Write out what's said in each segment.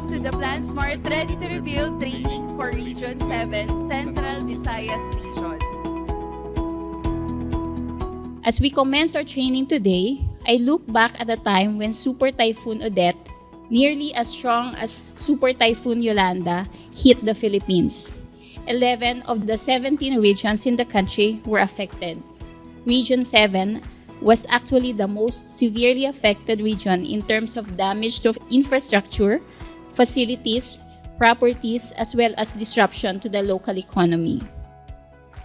to the PlanSmart Ready to Rebuild training for Region 7, Central Visayas Region. As we commence our training today, I look back at a time when Super Typhoon Odette, nearly as strong as Super Typhoon Yolanda, hit the Philippines. 11 of the 17 regions in the country were affected. Region 7 was actually the most severely affected region in terms of damage to infrastructure, facilities, properties, as well as disruption to the local economy.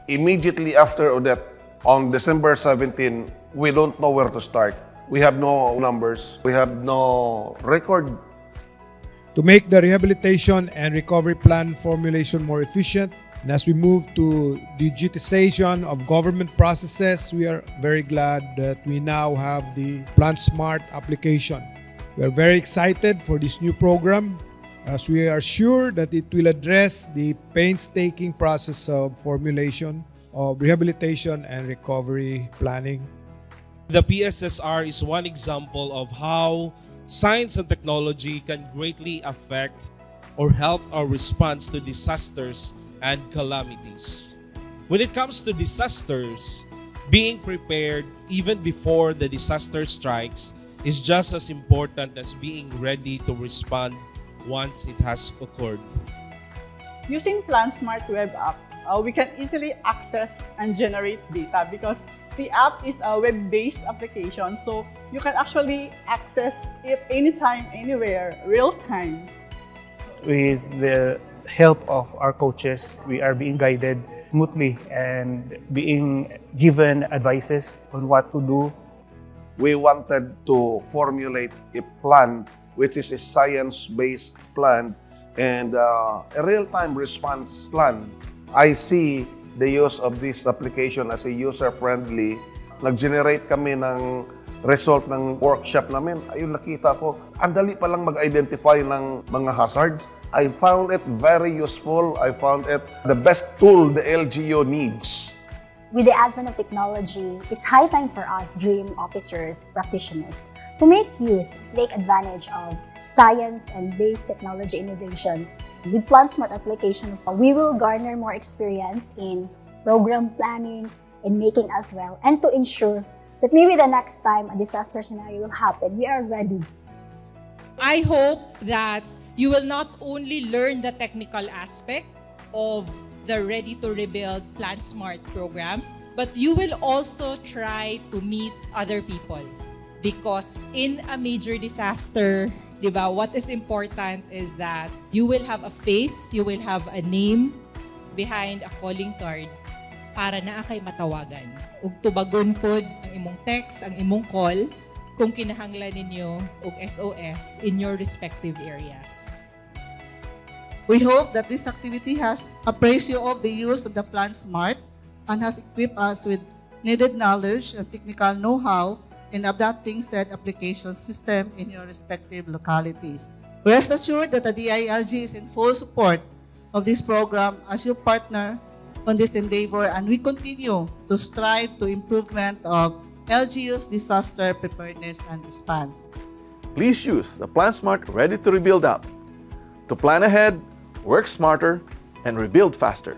Immediately after Odette, on December 17, we don't know where to start. We have no numbers. We have no record. To make the rehabilitation and recovery plan formulation more efficient, and as we move to digitization of government processes, we are very glad that we now have the PlanSmart application. We are very excited for this new program as we are sure that it will address the painstaking process of formulation of rehabilitation and recovery planning. The PSSR is one example of how science and technology can greatly affect or help our response to disasters and calamities. When it comes to disasters, being prepared even before the disaster strikes is just as important as being ready to respond once it has occurred. Using PlanSmart web app, we can easily access and generate data because the app is a web-based application, so you can actually access it anytime, anywhere, real-time. With the help of our coaches, we are being guided smoothly and being given advices on what to do. We wanted to formulate a plan which is a science-based plan and a real-time response plan. I see the use of this application as a user-friendly. Nag-generate kami ng result ng workshop namin. Ayun, nakita ko, ang dali palang mag-identify ng mga hazards. I found it very useful. I found it the best tool the LGU needs. With the advent of technology, it's high time for us dream officers, practitioners, to make use, take advantage of science and based technology innovations. With PlanSmart application, we will garner more experience in program planning and making as well, and to ensure that maybe the next time a disaster scenario will happen, we are ready. I hope that you will not only learn the technical aspect of the Ready to Rebuild PlanSmart program, but you will also try to meet other people. Because in a major disaster, diba, what is important is that you will have a face, you will have a name behind a calling card para naa kay matawagan. Ug tubagon pod ang imong text, ang imong call, kung kinahanglan ninyo og SOS in your respective areas. We hope that this activity has appraised you of the use of the PlanSmart and has equipped us with needed knowledge and technical know-how in adapting said application system in your respective localities. Rest assured that the DILG is in full support of this program as your partner on this endeavor, and we continue to strive to improvement of LGU's disaster preparedness and response. Please use the PlanSmart Ready to Rebuild app to plan ahead, work smarter, and rebuild faster.